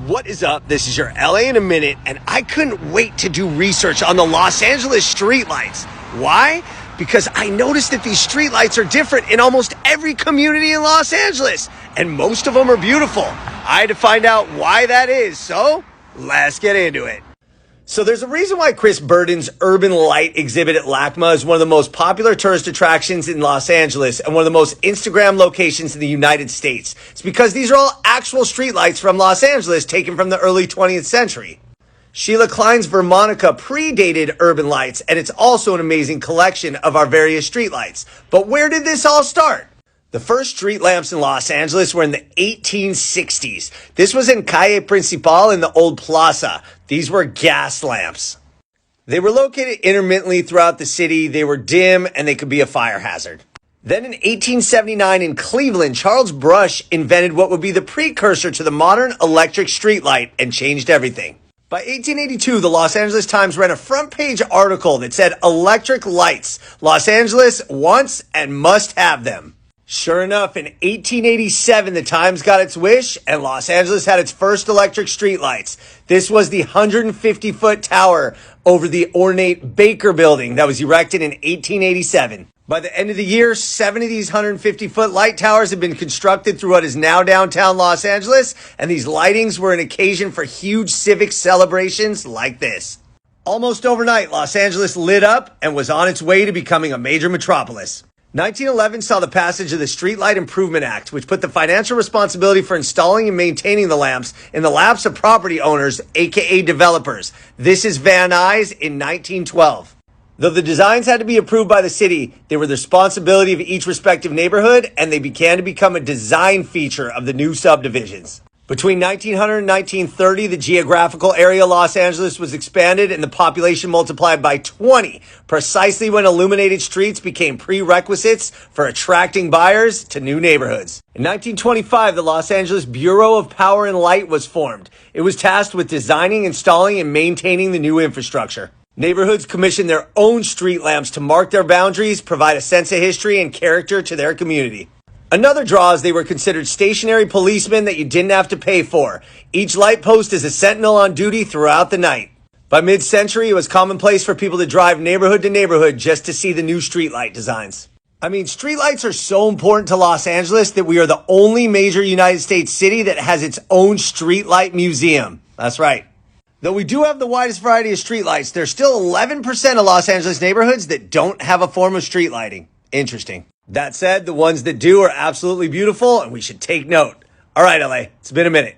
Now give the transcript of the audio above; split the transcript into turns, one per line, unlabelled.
What is up? This is your LA in a minute, and I couldn't wait to do research on the Los Angeles streetlights. Why? Because I noticed that these streetlights are different in almost every community in Los Angeles, and most of them are beautiful. I had to find out why that is, so let's get into it. So there's a reason why Chris Burden's Urban Light exhibit at LACMA is one of the most popular tourist attractions in Los Angeles and one of the most Instagram locations in the United States. It's because these are all actual streetlights from Los Angeles taken from the early 20th century. Sheila Klein's Vermonica predated Urban Lights, and it's also an amazing collection of our various streetlights. But where did this all start? The first street lamps in Los Angeles were in the 1860s. This was in Calle Principal in the old plaza. These were gas lamps. They were located intermittently throughout the city. They were dim and they could be a fire hazard. Then in 1879 in Cleveland, Charles Brush invented what would be the precursor to the modern electric streetlight and changed everything. By 1882, the Los Angeles Times ran a front page article that said, "Electric lights. Los Angeles wants and must have them." Sure enough, in 1887, the Times got its wish, and Los Angeles had its first electric streetlights. This was the 150-foot tower over the ornate Baker Building that was erected in 1887. By the end of the year, 7 of these 150-foot light towers had been constructed through what is now downtown Los Angeles, and these lightings were an occasion for huge civic celebrations like this. Almost overnight, Los Angeles lit up and was on its way to becoming a major metropolis. 1911 saw the passage of the Streetlight Improvement Act, which put the financial responsibility for installing and maintaining the lamps in the laps of property owners, aka developers. This is Van Nuys in 1912. Though the designs had to be approved by the city, they were the responsibility of each respective neighborhood, and they began to become a design feature of the new subdivisions. Between 1900 and 1930, the geographical area of Los Angeles was expanded and the population multiplied by 20, precisely when illuminated streets became prerequisites for attracting buyers to new neighborhoods. In 1925, the Los Angeles Bureau of Power and Light was formed. It was tasked with designing, installing, and maintaining the new infrastructure. Neighborhoods commissioned their own street lamps to mark their boundaries, provide a sense of history and character to their community. Another draw is they were considered stationary policemen that you didn't have to pay for. Each light post is a sentinel on duty throughout the night. By mid-century, it was commonplace for people to drive neighborhood to neighborhood just to see the new streetlight designs. I mean, streetlights are so important to Los Angeles that we are the only major United States city that has its own streetlight museum. That's right. Though we do have the widest variety of streetlights, there's still 11% of Los Angeles neighborhoods that don't have a form of street lighting. Interesting. That said, the ones that do are absolutely beautiful, and we should take note. All right, LA, it's been a minute.